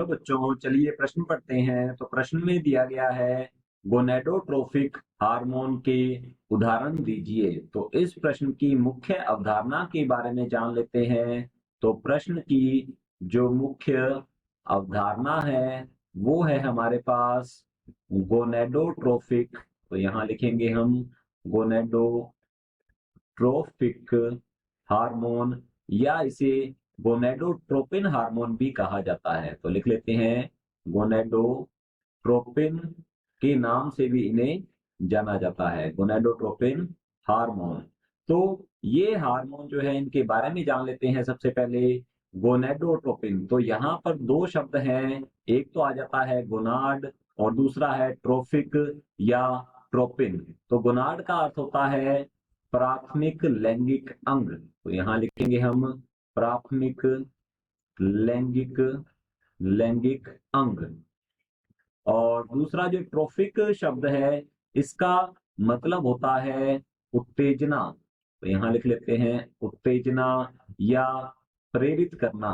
तो बच्चों चलिए प्रश्न पढ़ते हैं। तो प्रश्न में दिया गया है गोनेडोट्रोफिक हार्मोन के उदाहरण दीजिए। तो इस प्रश्न की मुख्य अवधारणा के बारे में जान लेते हैं। तो प्रश्न की जो मुख्य अवधारणा है वो है हमारे पास गोनेडोट्रोफिक। तो यहाँ लिखेंगे हम गोनेडोट्रोफिक हार्मोन या इसे गोनेडोट्रोपिन हार्मोन भी कहा जाता है। तो लिख लेते हैं गोनेडोट्रोपिन के नाम से भी इन्हें जाना जाता है, गोनेडोट्रोपिन हार्मोन। तो ये हार्मोन जो है इनके बारे में जान लेते हैं। सबसे पहले गोनेडोट्रोपिन, तो यहाँ पर दो शब्द हैं, एक तो आ जाता है गोनाड और दूसरा है ट्रोफिक या ट्रोपिन। तो गोनाड का अर्थ होता है प्राथमिक लैंगिक अंग। तो यहाँ लिखेंगे हम प्राथमिक लैंगिक लैंगिक अंग। और दूसरा जो ट्रोफिक शब्द है इसका मतलब होता है उत्तेजना। तो यहाँ लिख लेते हैं उत्तेजना या प्रेरित करना,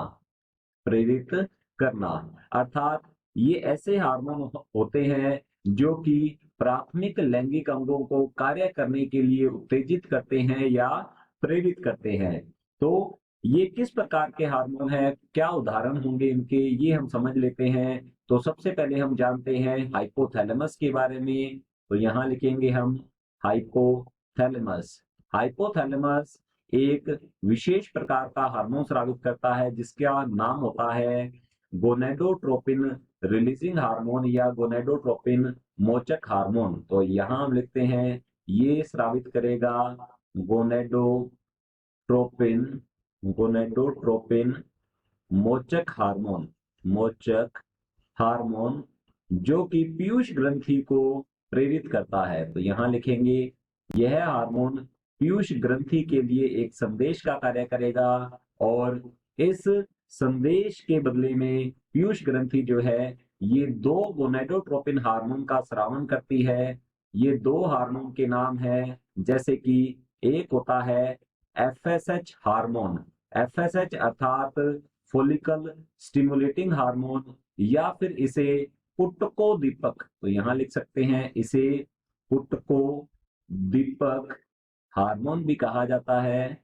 प्रेरित करना। अर्थात ये ऐसे हार्मोन होते हैं जो कि प्राथमिक लैंगिक अंगों को कार्य करने के लिए उत्तेजित करते हैं या प्रेरित करते हैं। तो ये किस प्रकार के हार्मोन हैं, क्या उदाहरण होंगे इनके, ये हम समझ लेते हैं। तो सबसे पहले हम जानते हैं हाइपोथैलेमस के बारे में। तो यहाँ लिखेंगे हम हाइपोथैलेमस। हाइपोथैलेमस एक विशेष प्रकार का हार्मोन स्रावित करता है जिसका नाम होता है गोनेडोट्रोपिन रिलीजिंग हार्मोन या गोनेडोट्रोपिन मोचक हार्मोन। तो यहाँ हम लिखते हैं ये स्रावित करेगा गोनेडोट्रोपिन, गोनेडोट्रोपिन मोचक हार्मोन, मोचक हार्मोन जो कि पीयूष ग्रंथि को प्रेरित करता है। तो यहाँ लिखेंगे यह हार्मोन पीयूष ग्रंथि के लिए एक संदेश का कार्य करेगा और इस संदेश के बदले में पीयूष ग्रंथि जो है ये दो गोनेडोट्रोपिन हार्मोन का स्रावन करती है। ये दो हार्मोन के नाम है, जैसे कि एक होता है एफएसएच हार्मोन, एफएसएच अर्थात फोलिकल स्टिमुलेटिंग हार्मोन, या फिर इसे पुटकोदीपक, तो यहाँ लिख सकते हैं इसे पुटकोदीपक हार्मोन भी कहा जाता है,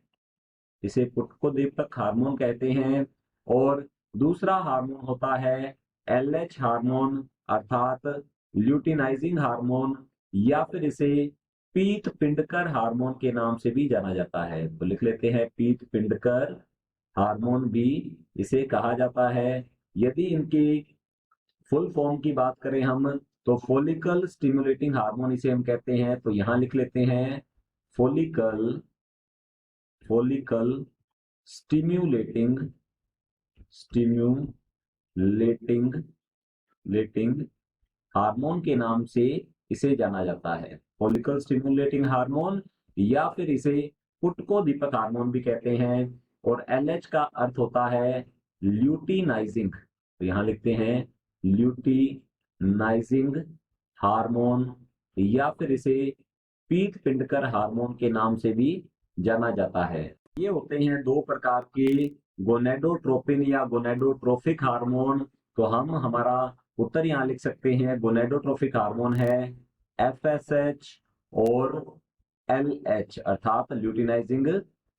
इसे पुटकोदीपक हार्मोन कहते हैं। और दूसरा हार्मोन होता है एलएच हार्मोन अर्थात ल्यूटिनाइजिंग हार्मोन, या फिर इसे पीत पिंडकर हार्मोन के नाम से भी जाना जाता है। तो लिख लेते हैं पीत पिंडकर हार्मोन भी इसे कहा जाता है। यदि इनकी फुल फॉर्म की बात करें हम तो फोलिकल स्टिमुलेटिंग हार्मोन इसे हम कहते हैं। तो यहाँ लिख लेते हैं फोलिकल, फोलिकल स्टिम्युलेटिंग, स्टिम्युलेटिंग लेटिंग हार्मोन के नाम से इसे जाना जाता है, फॉलिकल स्टिमुलेटिंग हार्मोन, या फिर इसे पुटकोदीपक हार्मोन भी कहते हैं। और एलएच का अर्थ होता है ल्यूटिनाइजिंग। तो यहाँ लिखते हैं ल्यूटिनाइजिंग हार्मोन, या फिर इसे पीत पिंडकर हार्मोन के नाम से भी जाना जाता है। ये होते हैं दो प्रकार के गोनेडोट्रोपिन या गोनेडोट्रोफिक हार्मोन। तो हम हमारा उत्तर यहाँ लिख सकते हैं गोनेडोट्रोफिक हार्मोन है एफएसएच और एलएच अर्थात ल्यूटिनाइजिंग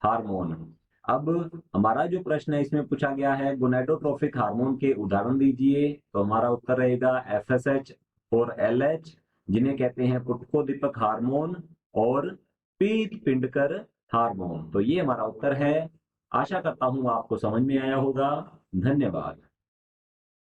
हार्मोन। अब हमारा जो प्रश्न है इसमें पूछा गया है गोनेडोट्रोफिक हार्मोन के उदाहरण दीजिए। तो हमारा उत्तर रहेगा एफएसएच और एलएच, जिन्हें कहते हैं पुटकोदीपक हार्मोन और पीत पिंडकर हार्मोन। तो ये हमारा उत्तर है। आशा करता हूं आपको समझ में आया होगा। धन्यवाद।